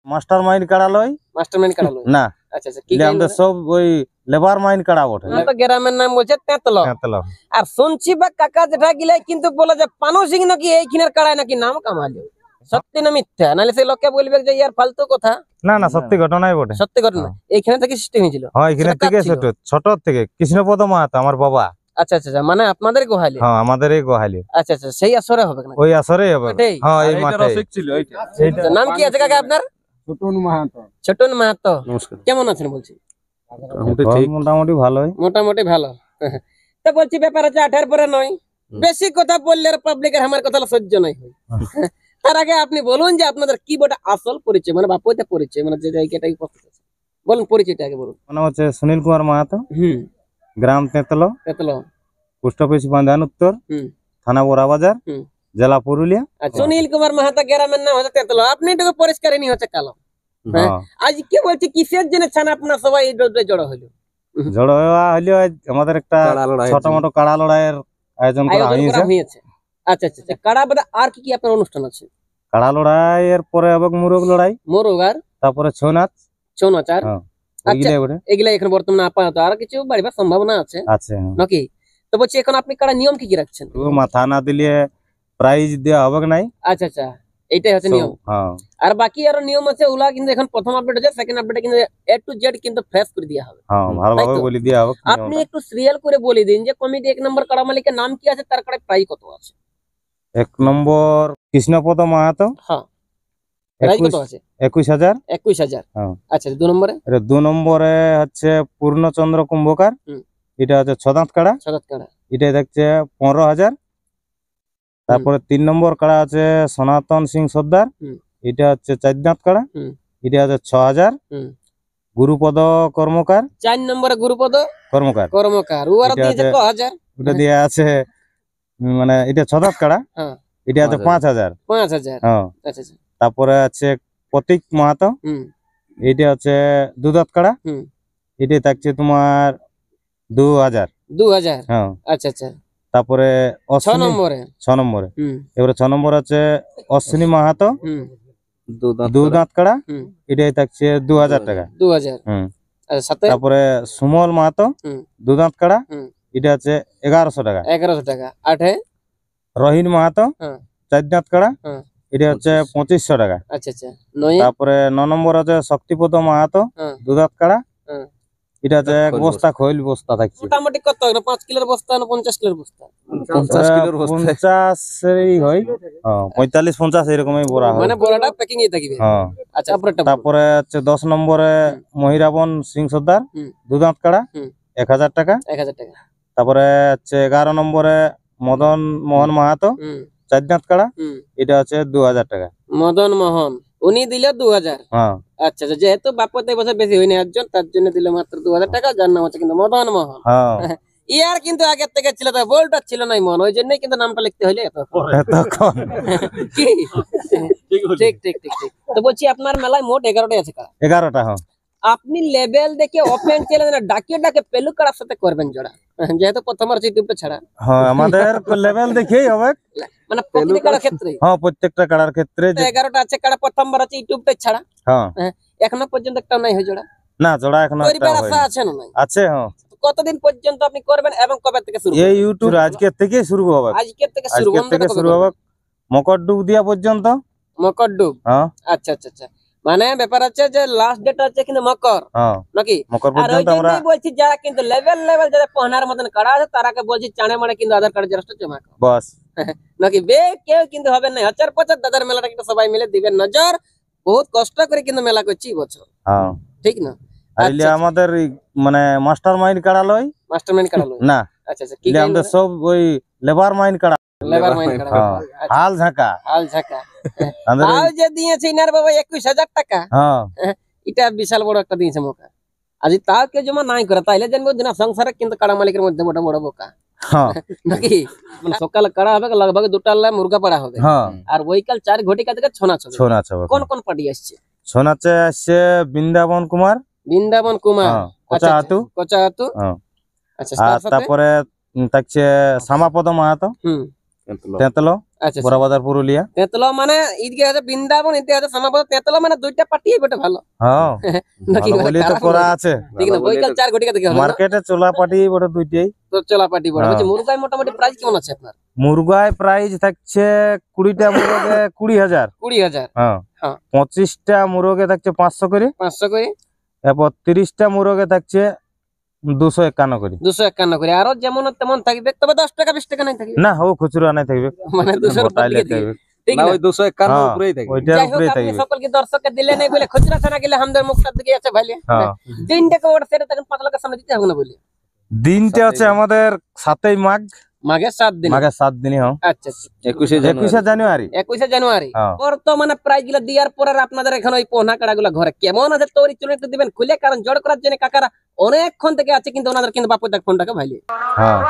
Master mind কাড়ালই না। আচ্ছা আচ্ছা, কি আমাদের সব ওই লেবার মাইন্ড কাড়া বটে। তো গ্রামের নাম বলছে তেতল। আর শুনছি বা কাকা যেটা গিলে কিন্তু বলে যে পানু সিং নাকি এইখানের কাড়ায় নাকি নাম কামালো, সত্যি না মিথ্যা? নাহলে সেই লোকে বলবে যে ইয়ার ফালতু কথা। না না, সত্যি ঘটনাই বটে। সত্যি ঘটনা। এইখানে থেকে সৃষ্টি হয়েছিল? হ্যাঁ, এখানে থেকে ছোট থেকে কৃষ্ণপদ মাহাতো আমার বাবা। আচ্ছা আচ্ছা, মানে আপনাদের গোহালি? হ্যাঁ, আমাদের এই গোহালি। আচ্ছা আচ্ছা, সেই আসরে হবে না? ওই আসরেই হবে। হ্যাঁ, এই মাঠে ছিল। এইটা নাম কি আছে কাকা আপনার? ছোটন মাহাতো। ছোটন মাহাতো, নমস্কার। কেমন আছেন বলছি? মোটামুটি ভালোই। মোটামুটি ভালো। তো বলছি ব্যাপার আছে 18 পরে নয়, বেশি কথা বললে পাবলিকের আমার কথা সহ্য নয়। তার আগে আপনি বলুন যে আপনাদের কি বড় আসল পরিচয়, মানে বাপতে পরিচয়, মানে যে জায়গাটাই বলুন, পরিচয়টা আগে বলুন। মানে হচ্ছে সুনীল কুমার মাহাতো, গ্রাম তেতল, পোস্ট অফিস বান্ধান উত্তর, থানা বড়া বাজার, জেলা পুরুলিয়া। সুনীল কুমার মাহাতো, গ্রামের নাম হচ্ছে তেতল। আপনি একটু পরিষ্কারই নি হচ্ছে কালো। আজ কি বলছি, কিসের জন্য ছানা আপনার সবাই জড়ো হলো? জড়ো হইলো আমাদের একটা ছোট মোটো কাড়া লড়াইয়ের আয়োজন করা হয়েছে। আচ্ছা আচ্ছা, কাড়া বাদে আর কি কি আপনার অনুষ্ঠান আছে? কাড়া লড়াইয়ের পরে হবে মোরগ লড়াই, আর তারপরে ছৌ নাচ। আর এগুলা এখন বর্তমানে আপাতত, আর কিছু বাড়িবার সম্ভাবনা আছে নাকি? তো বলছি এখন আপনি কাড়া নিয়ম কি কি রাখছেন? মাথা না দিলে প্রাইজ দেওয়া হবে নাই। আচ্ছা আচ্ছা, এইটাই হচ্ছে নিয়ম। আর বাকি আরো নিয়ম আছে, ওগুলা কিন্তু এখন প্রথম আপডেট হচ্ছে, সেকেন্ড আপডেটে কিন্তু A to Z কিন্তু ফ্রেশ করে দেওয়া হবে। ভালোভাবে বলে দেওয়া হবে। আপনি একটু সিরিয়াল করে বলে দিন যে কমিটি 1 নম্বর কাড়া মালিকের নাম কি আছে, তার কাড়ায় প্রাইজ কত আছে? 1 নম্বর কৃষ্ণপদ মাহাতো। হ্যাঁ, প্রাইজ কত আছে? 21,000। 21,000। আচ্ছা, 2 নম্বরে? 2 নম্বরে হচ্ছে পূর্ণচন্দ্র কুম্ভকার, এটা হচ্ছে 6 দাঁত কাড়া। এটা দেখছে 15,000। তারপরে 3 নম্বর কাড়া আছে সনাতন সিং সর্দার, এটা হচ্ছে 4 দাঁত কাড়া, এটা হচ্ছে 6,000। গুরুপদ কর্মকার, 4 নম্বরে গুরুপদ কর্মকার, ওরা দিয়েছে 1000। ওটা দিয়ে আছে মানে এটা 6 দাঁত কাড়া, এটা আছে 5,000। হ্যাঁ, আচ্ছা আচ্ছা। তারপরে আছে প্রতীক মাহাতো, এটা হচ্ছে 2 দাঁত কাড়া, এটা থাকছে তোমার 2,000। হ্যাঁ, আচ্ছা আচ্ছা। তারপরে 6 নম্বরে এবারে 6 নম্বর আছে অশ্বিনী মাহাতো, 2 দাঁত কাড়া, এটাই থাকছে 2,000 টাকা। তারপরে সুমল মাহাতো, 2 দাঁত কাড়া, এটা আছে 1100 টাকা। 8 রহিন মাহাতো, 4 দাঁত কাড়া, এটা হচ্ছে 2500 টাকা। আচ্ছা আচ্ছা। তারপরে 9 নম্বর আছে শক্তিপদ মাহাতো, 2 দাঁত কাড়া, এটা হচ্ছে 1 বস্তা খৈল বস্তা থাকছে। মোটামুটি কত? 5 কিলোর বস্তা না 50 কিলোর বস্তা? 50 হয়। 45-50 এরকমই বড়া হয়, মানে বড়টা প্যাকিং এ থাকবে। আচ্ছা, তারপরে হচ্ছে 10 নম্বরে মহিরাবন সিং সর্দার, 2 দাঁত কাড়া, 1,000 টাকা। তারপরে হচ্ছে 11 নম্বরে মদন মোহন মাহাতো, 4 দাঁত কাড়া, এটা হচ্ছে 2,000 টাকা। মদন মোহন উনি দিল 2,000। আচ্ছা, যেহেতু বাপতে বছর বেশি হয়নি একজন, তার জন্য দিল মাত্র 2,000 টাকা। যার নাম হচ্ছে কিন্তু মদন মোহন। ইয়ার কিন্তু আগের থেকে ছিল, তো বলটা ছিল নাই মন, ওই জন্যই কিন্তু নামটা লিখতে হইলে ঠিক ঠিক ঠিক ঠিক। তো বলছি আপনার মেলায় মোট 11টা আছে কাড়া? 11টা। আপনি লেভেল দেখে ওপেন চ্যালেঞ্জ না ডাকে পেলু কাড়ার সাথে করবেন জোড়া, যেহেতু প্রথমবার ইউটিউবে ছাড়া। আমাদের লেভেল দেখেই হবে, মানে প্রত্যেকটা কাড়ার ক্ষেত্রে। প্রত্যেকটা কাড়ার ক্ষেত্রে 11টা আছে কাড়া, প্রথমবার আছে ইউটিউবে ছাড়া। এখনো পর্যন্ত একটা নাই হয় জোড়া? না, জোড়া এখনো একটা হয়নি। আশা আছে না? নাই আছে। কতদিন পর্যন্ত আপনি করবেন এবং কবে থেকে শুরু? এই ইউটিউব আজকে থেকে শুরু হবে। আজকে থেকে শুরু হবে মকরডুব দিয়া পর্যন্ত। মকরডুব? আচ্ছা আচ্ছা আচ্ছা। মানে ব্যাপার আছে যে লাস্ট ডেট আছে কিন্তু মকর নাকি? মকর পর্যন্ত আমরা বলছি, যারা কিন্তু লেভেল যারা পহনার মতন কাড়া আছে তারাকে বলছি চাণে মানে কিন্তু আধার কার্ড জেরক্সটা জমা কর বাস নাকি। কেউ কিন্তু হবে না। 4-5 দাদার মেলাটা কিন্তু সবাই মিলে দিবেন নজর। বহুত কষ্ট করে কিন্তু মেলা করছি বছর, ঠিক না? আমাদের মানে মাস্টার মাইন্ড কাড়ালই না। আচ্ছা আচ্ছা, কি আমাদের সব ওই লেবার মাইন্ড কাড়া, হাল ঝাঁকা তাও যে দিয়েছে ইনার বাবা 21,000 টাকা। এটা বিশাল বড় একটা দিয়েছে মোকা। আজ তাও কে জমা নাই করে, তাইলে জানবো না সংসারে কিন্তু কাড়া মালিকের মধ্যে বড় বড় বোকা নাকি। মানে সকালে কাড়া হবে, লগভগ 2টা মুরগা পাড়া হবে, আর বৈকাল 4 ঘটিকা থেকে ছৌ নাচ হবে। কোন কোন পার্টি আসছে? ছৌ নাচে আসছে বৃন্দাবন কুমার, কোচা হাতু। আচ্ছা, তারপরে থাকছে শ্যামাপদ মাহাতো, তেতলো। আচ্ছা বড় বাজার পুরুলিয়া। তেতলা মানে এইদিকে আছে বৃন্দাবন, এদিকে আছে শ্যামাপদ, তেতলা মানে দুইটা পার্টি বটে ভালো। হ্যাঁ নাকি ভালো বলেই তো করা আছে। ঠিক না, বৈকাল 4 ঘটিকা থেকে হবে মার্কেটে চোলা পাটি বড় দুইটাই। তো চলা পার্টি বড় বলছি। মুরগায় মোটামুটি প্রাইস কেমন আছে আপনার? মুরগায় প্রাইস থাকছে 20টা মুরগে 20,000। 20,000। হ্যাঁ হ্যাঁ। 25টা মুরগে থাকছে 500 করে। 500 করে। এরপর 30টা মুরগে থাকছে 251 করে। 251 করে। আরো যেমন তেমন থাকবে, তবে 10 টাকা 20 টাকা নাই থাকবে না, ও খুচরা নাই থাকবে, মানে 200 গোটাই টাকা লেখা দিয়ে। থাকবে। ঠিক না, ওই 251 উপরেই থাকবে। ওইটার যাই হোক, উপরেই আপনি থাকবে। সকলকে দর্শককে দিলে নাই বলে খুচরা ছাড়া গেলে আমাদের মুখটার দিকে আছে ভাইলে। হ্যাঁ। দিনটাকে ওটা সেটা তখন 5 লাখের সামনে দিতে হবে না বলে। দিনটা হচ্ছে আমাদের 7ই মাঘ, মাঘের 7 দিন। মাঘের 7 দিনই। হ্যাঁ আচ্ছা 21 জানুয়ারি। 21 জানুয়ারি। হ্যাঁ। বর্তমানে প্রাইস গুলো দেওয়ার পর আর আপনাদের এখানে ওই পোহনা কাড়া গুলো ঘরে কেমন আছে তৈরি চলে একটু দিবেন খুলে, কারণ জড় করার জন্য কাকারা অনেকক্ষণ থেকে আছে, কিন্তু ওনাদের কিন্তু বাপুর দেখ ফোনটাকে ভাইলে। হ্যাঁ